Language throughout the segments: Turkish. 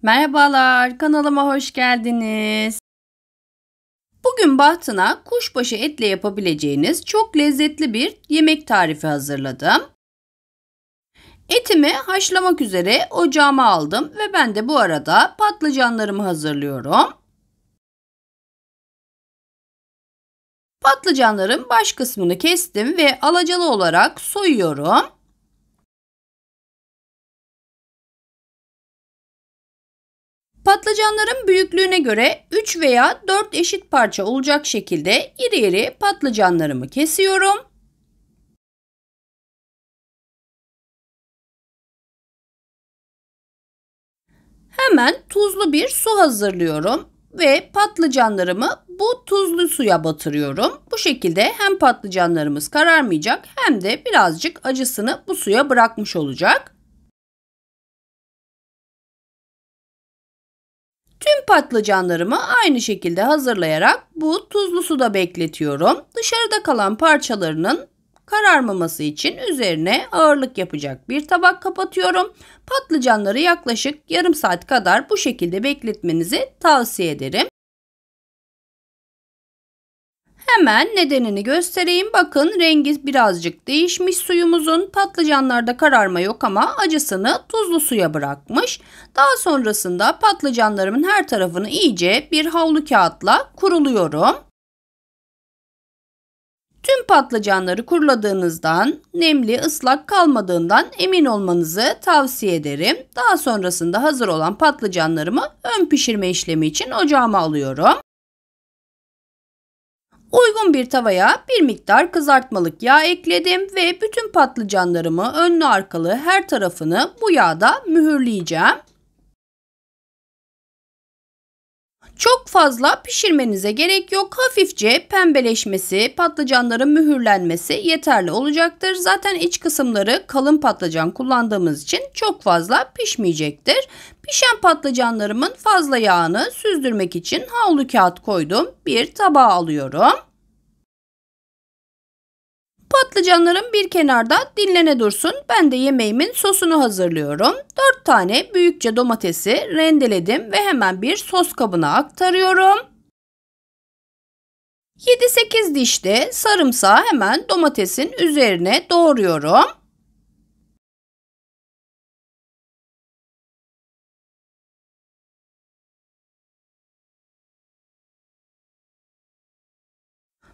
Merhabalar, kanalıma hoş geldiniz. Bugün bahtına kuşbaşı etle yapabileceğiniz çok lezzetli bir yemek tarifi hazırladım. Etimi haşlamak üzere ocağıma aldım ve ben de bu arada patlıcanlarımı hazırlıyorum. Patlıcanların baş kısmını kestim ve alacalı olarak soyuyorum. Patlıcanların büyüklüğüne göre 3 veya 4 eşit parça olacak şekilde iri iri patlıcanlarımı kesiyorum. Hemen tuzlu bir su hazırlıyorum ve patlıcanlarımı bu tuzlu suya batırıyorum. Bu şekilde hem patlıcanlarımız kararmayacak hem de birazcık acısını bu suya bırakmış olacak. Tüm patlıcanlarımı aynı şekilde hazırlayarak bu tuzlu suda bekletiyorum. Dışarıda kalan parçalarının kararmaması için üzerine ağırlık yapacak bir tabak kapatıyorum. Patlıcanları yaklaşık yarım saat kadar bu şekilde bekletmenizi tavsiye ederim. Hemen nedenini göstereyim. Bakın rengi birazcık değişmiş suyumuzun. Patlıcanlarda kararma yok ama acısını tuzlu suya bırakmış. Daha sonrasında patlıcanlarımın her tarafını iyice bir havlu kağıtla kuruluyorum. Tüm patlıcanları kuruladığınızdan, nemli, ıslak kalmadığından emin olmanızı tavsiye ederim. Daha sonrasında hazır olan patlıcanlarımı ön pişirme işlemi için ocağıma alıyorum. Uygun bir tavaya bir miktar kızartmalık yağ ekledim ve bütün patlıcanlarımı önlü arkalı her tarafını bu yağda mühürleyeceğim. Çok fazla pişirmenize gerek yok. Hafifçe pembeleşmesi, patlıcanların mühürlenmesi yeterli olacaktır. Zaten iç kısımları kalın patlıcan kullandığımız için çok fazla pişmeyecektir. Pişen patlıcanlarımın fazla yağını süzdürmek için havlu kağıt koydum. Bir tabağa alıyorum. Patlıcanlarım bir kenarda dinlene dursun. Ben de yemeğimin sosunu hazırlıyorum. 4 tane büyükçe domatesi rendeledim ve hemen bir sos kabına aktarıyorum. 7-8 diş de sarımsağı hemen domatesin üzerine doğruyorum.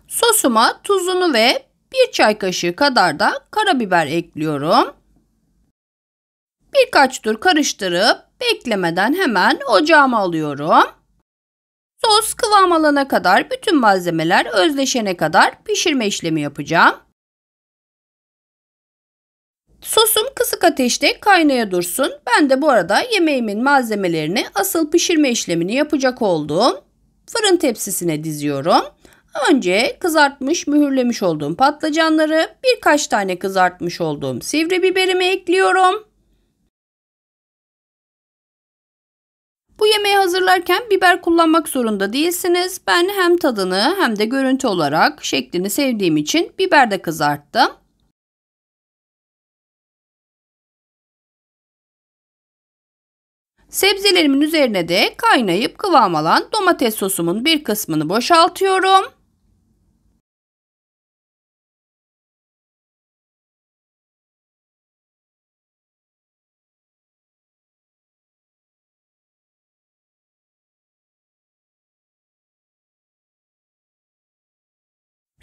Sosuma tuzunu ve 1 çay kaşığı kadar da karabiber ekliyorum. Birkaç tur karıştırıp beklemeden hemen ocağıma alıyorum. Sos kıvam alana kadar bütün malzemeler özleşene kadar pişirme işlemi yapacağım. Sosum kısık ateşte kaynaya dursun. Ben de bu arada yemeğimin malzemelerini asıl pişirme işlemini yapacak olduğum fırın tepsisine diziyorum. Önce kızartmış, mühürlemiş olduğum patlıcanları, birkaç tane kızartmış olduğum sivri biberimi ekliyorum. Bu yemeği hazırlarken biber kullanmak zorunda değilsiniz. Ben hem tadını hem de görüntü olarak şeklini sevdiğim için biber de kızarttım. Sebzelerimin üzerine de kaynayıp kıvam alan domates sosumun bir kısmını boşaltıyorum.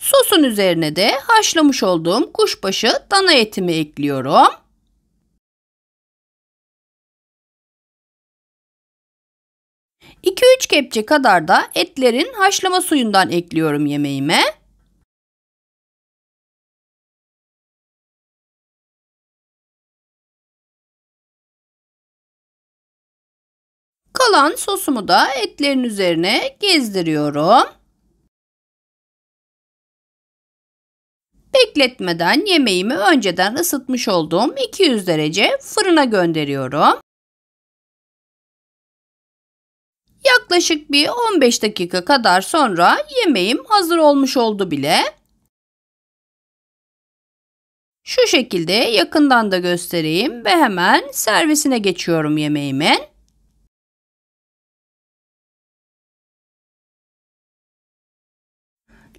Sosun üzerine de haşlamış olduğum kuşbaşı dana etimi ekliyorum. İki üç kepçe kadar da etlerin haşlama suyundan ekliyorum yemeğime. Kalan sosumu da etlerin üzerine gezdiriyorum. Bekletmeden yemeğimi önceden ısıtmış olduğum 200 derece fırına gönderiyorum. Yaklaşık bir 15 dakika kadar sonra yemeğim hazır olmuş oldu bile. Şu şekilde yakından da göstereyim ve hemen servisine geçiyorum yemeğimin.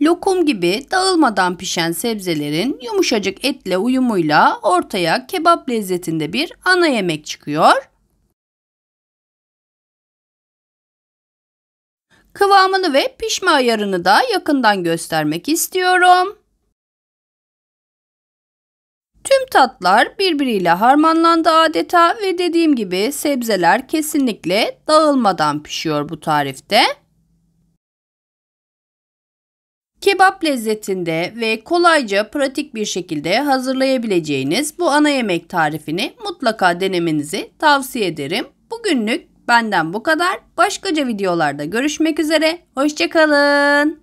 Lokum gibi dağılmadan pişen sebzelerin yumuşacık etle uyumuyla ortaya kebap lezzetinde bir ana yemek çıkıyor. Kıvamını ve pişme ayarını da yakından göstermek istiyorum. Tüm tatlar birbiriyle harmanlandı adeta ve dediğim gibi sebzeler kesinlikle dağılmadan pişiyor bu tarifte. Kebap lezzetinde ve kolayca pratik bir şekilde hazırlayabileceğiniz bu ana yemek tarifini mutlaka denemenizi tavsiye ederim. Bugünlük benden bu kadar. Başkaca videolarda görüşmek üzere. Hoşça kalın.